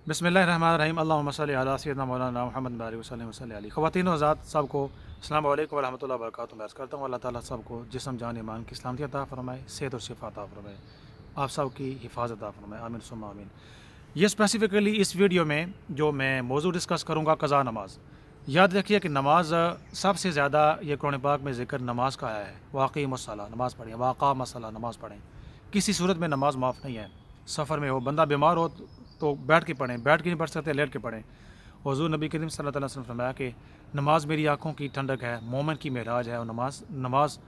بسم اللہ الرحمن الرحیم اللہم صلی علی سیدنا مولانا محمد بارک وسلم وصلی علیہ خواتین و حضرات سب کو السلام علیکم ورحمۃ اللہ وبرکاتہ. میں عرض کرتا ہوں اللہ تعالیٰ سب کو جسم جان ایمان کی سلامتی عطا فرمائے, صحت اور شفا عطا فرمائے, آپ سب کی حفاظت عطا فرمائے, آمین ثم آمین. یہ اسپیسیفکلی اس ویڈیو میں جو میں موضوع ڈسکس کروں گا قضاء نماز. یاد رکھیے کہ نماز سب سے زیادہ یہ قرآن پاک میں ذکر نماز کا آیا ہے. واقعی الصلاۃ نماز پڑھیں, واقع مسئلہ نماز پڑھیں. کسی صورت میں نماز معاف نہیں ہے. سفر میں ہو, بندہ بیمار ہو تو بیٹھ کے پڑھیں, بیٹھ کے نہیں پڑھ سکتے لیٹ کے پڑھیں. حضور نبی کریم صلی اللہ علیہ وسلم نے فرمایا کہ نماز میری آنکھوں کی ٹھنڈک ہے, مومن کی معراج ہے, اور نماز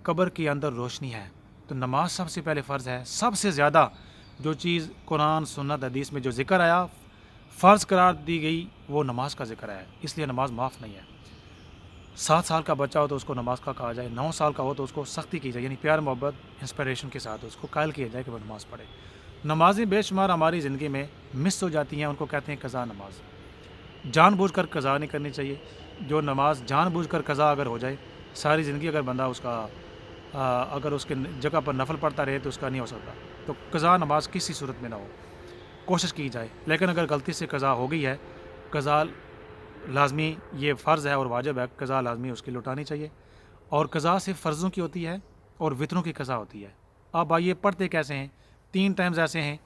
قبر کے اندر روشنی ہے. تو نماز سب سے پہلے فرض ہے. سب سے زیادہ جو چیز قرآن سنت حدیث میں جو ذکر آیا, فرض قرار دی گئی, وہ نماز کا ذکر ہے. اس لیے نماز معاف نہیں ہے. 7 سال کا بچہ ہو تو اس کو نماز کا کہا جائے, 9 سال کا ہو تو اس کو سختی کی جائے, یعنی پیار محبت انسپریشن کے ساتھ اس کو قائل کیا جائے کہ وہ نماز پڑھے. نمازیں بے شمار ہماری زندگی میں مس ہو جاتی ہیں, ان کو کہتے ہیں قضاء نماز. جان بوجھ کر قضاء نہیں کرنی چاہیے. جو نماز جان بوجھ کر قضاء اگر ہو جائے, ساری زندگی اگر بندہ اس کا اگر اس کے جگہ پر نفل پڑھتا رہے تو اس کا نہیں ہو سکتا. تو قضاء نماز کسی صورت میں نہ ہو, کوشش کی جائے. لیکن اگر غلطی سے قضاء ہو گئی ہے, قضاء لازمی, یہ فرض ہے اور واجب ہے, قضاء لازمی اس کی لوٹانی چاہیے. اور قضاء صرف فرضوں کی ہوتی ہے اور وطروں کی قضاء ہوتی ہے. آپ آئیے پڑھتے کیسے ہیں؟ 3 ٹائمز ایسے ہیں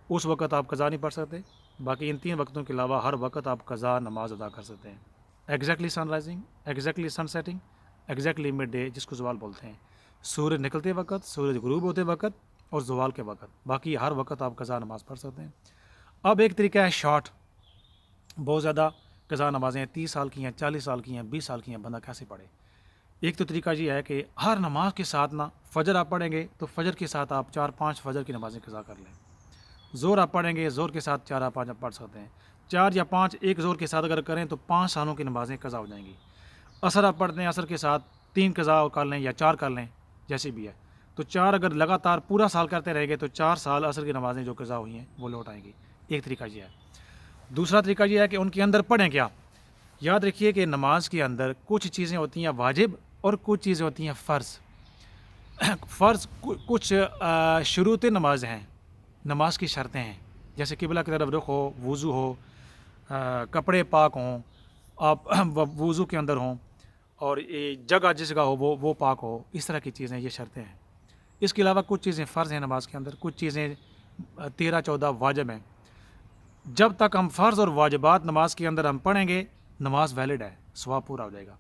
اس وقت آپ قضاء نہیں پڑھ سکتے, باقی ان 3 وقتوں کے علاوہ ہر وقت آپ قضاء نماز ادا کر سکتے ہیں. ایگزیکٹلی سن رائزنگ, ایگزیکٹلی سن سیٹنگ, ایگزیکٹلی مڈ ڈے جس کو زوال بولتے ہیں, سورج نکلتے وقت, سورج غروب ہوتے وقت اور زوال کے وقت. باقی ہر وقت آپ قضاء نماز پڑھ سکتے ہیں. اب ایک طریقہ ہے شارٹ, بہت زیادہ قضاء نمازیں 30 سال کی ہیں, 40 سال کی ہیں, 20 سال کی ہیں, بندہ کیسے پڑھے؟ ایک تو طریقہ یہ ہے کہ ہر نماز کے ساتھ نا, فجر آپ پڑھیں گے تو فجر کے ساتھ آپ 4-5 فجر کی نمازیں قضا کر لیں. زور آپ پڑھیں گے, زور کے ساتھ 4 یا 5 آپ پڑھ سکتے ہیں. 4 یا 5 ایک زور کے ساتھ اگر کریں تو 5 سالوں کی نمازیں قضا ہو جائیں گی. عصر آپ پڑھتے ہیں, عصر کے ساتھ 3 قضا کر لیں یا 4 کر لیں, جیسے بھی ہے. تو 4 اگر لگاتار پورا سال کرتے رہیں گے تو 4 سال عصر کی نمازیں جو قضا ہوئی ہیں وہ لوٹ آئیں گی. ایک طریقہ یہ ہے. دوسرا طریقہ یہ ہے کہ ان کے اندر پڑھیں کیا. یاد رکھیے کہ نماز کے اندر کچھ چیزیں ہوتی ہیں واجب اور کچھ چیزیں ہوتی ہیں فرض. فرض کچھ شروط نماز ہیں, نماز کی شرطیں ہیں, جیسے قبلہ کی طرف رخ ہو, وضو ہو, کپڑے پاک ہوں, آپ وضو کے اندر ہوں, اور جگہ جس جگہ ہو وہ پاک ہو. اس طرح کی چیزیں یہ شرطیں ہیں. اس کے علاوہ کچھ چیزیں فرض ہیں نماز کے اندر, کچھ چیزیں 13-14 واجب ہیں. جب تک ہم فرض اور واجبات نماز کے اندر ہم پڑھیں گے, نماز ویلڈ ہے, ثواب پورا ہو جائے گا.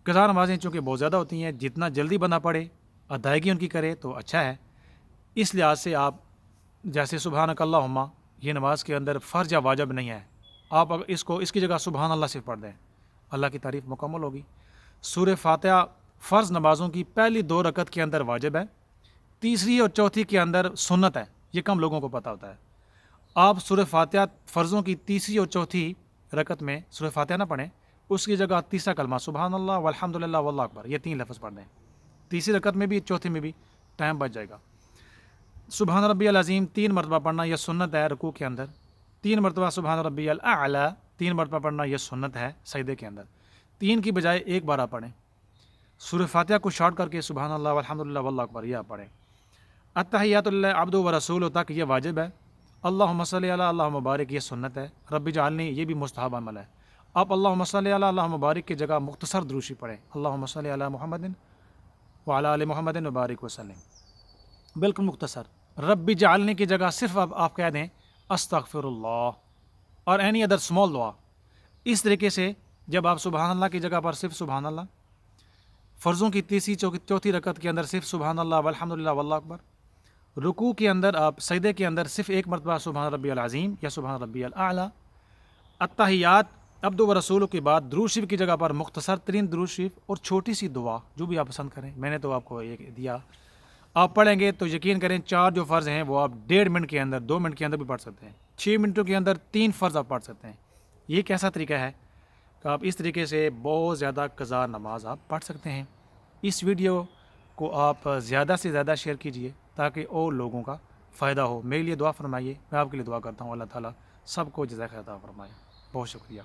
قضاء نمازیں چونکہ بہت زیادہ ہوتی ہیں, جتنا جلدی بندہ پڑھے, ادائیگی ان کی کرے تو اچھا ہے. اس لحاظ سے آپ جیسے سبحانک اللہم, یہ نماز کے اندر فرض یا واجب نہیں ہے, آپ اس کی جگہ سبحان اللہ سے پڑھ دیں, اللہ کی تعریف مکمل ہوگی. سورہ فاتحہ فرض نمازوں کی پہلی 2 رکعت کے اندر واجب ہے, تیسری اور چوتھی کے اندر سنت ہے. یہ کم لوگوں کو پتہ ہوتا ہے. آپ سورہ فاتحہ فرضوں کی تیسری اور چوتھی رکعت میں سورہ فاتحہ نہ پڑھیں, اس کی جگہ تیسرا کلمہ سبحان اللہ والحمد للہ واللہ اکبر, یہ 3 لفظ پڑھ دیں. تیسری رکعت میں بھی چوتھی میں بھی ٹائم بچ جائے گا. سبحان ربی العظیم 3 مرتبہ پڑھنا یہ سنت ہے رکوع کے اندر. 3 مرتبہ سبحان ربی الاعلی 3 مرتبہ پڑھنا یہ سنت ہے سجدے کے اندر. 3 کی بجائے 1 بار آپ پڑھیں. سورہ فاتحہ کو شارٹ کر کے سبحان اللہ والحمد للہ واللہ اکبر یہ آپ پڑھیں. التحیات للہ عبد و رسول تک یہ واجب ہے. اللہم صلی علی اللہم بارک یہ سنت ہے. رب جعلنی یہ بھی مستحب عمل ہے. آپ اللہم صلی علی اللہم بارک کی جگہ مختصر دروشی پڑھیں, اللہم صلی علی محمد وعلی آل محمد وبارک وسلم, بالکل مختصر. رب جعلنی کی جگہ صرف آپ کہہ دیں استغفر اللہ اور اینی ادر اسمال دعا. اس طریقے سے جب آپ سبحان اللہ کی جگہ پر صرف سبحان اللہ, فرضوں کی تیسری چوتھی رکعت کے اندر صرف سبحان اللہ والحمد للہ واللہ اکبر, رکوع کے اندر آپ سجدے کے اندر صرف 1 مرتبہ سبحان ربی العظیم یا سبحان ربی الاعلی. التحیات عبد و رسول کے بعد درود شریف کی جگہ پر مختصر ترین درود شریف اور چھوٹی سی دعا جو بھی آپ پسند کریں. میں نے تو آپ کو ایک دیا, آپ پڑھیں گے تو یقین کریں 4 جو فرض ہیں وہ آپ 1.5 منٹ کے اندر 2 منٹ کے اندر بھی پڑھ سکتے ہیں. 6 منٹوں کے اندر 3 فرض آپ پڑھ سکتے ہیں. یہ کیسا طریقہ ہے کہ آپ اس طریقے سے بہت زیادہ قضاء نماز آپ پڑھ سکتے ہیں. اس ویڈیو کو آپ زیادہ سے زیادہ شیئر کیجئے تاکہ اور لوگوں کا فائدہ ہو. میرے لیے دعا فرمائیے, میں آپ کے لیے دعا کرتا ہوں. اللہ تعالیٰ سب کو جزائے خیر عطا فرمائے. بہت شکریہ.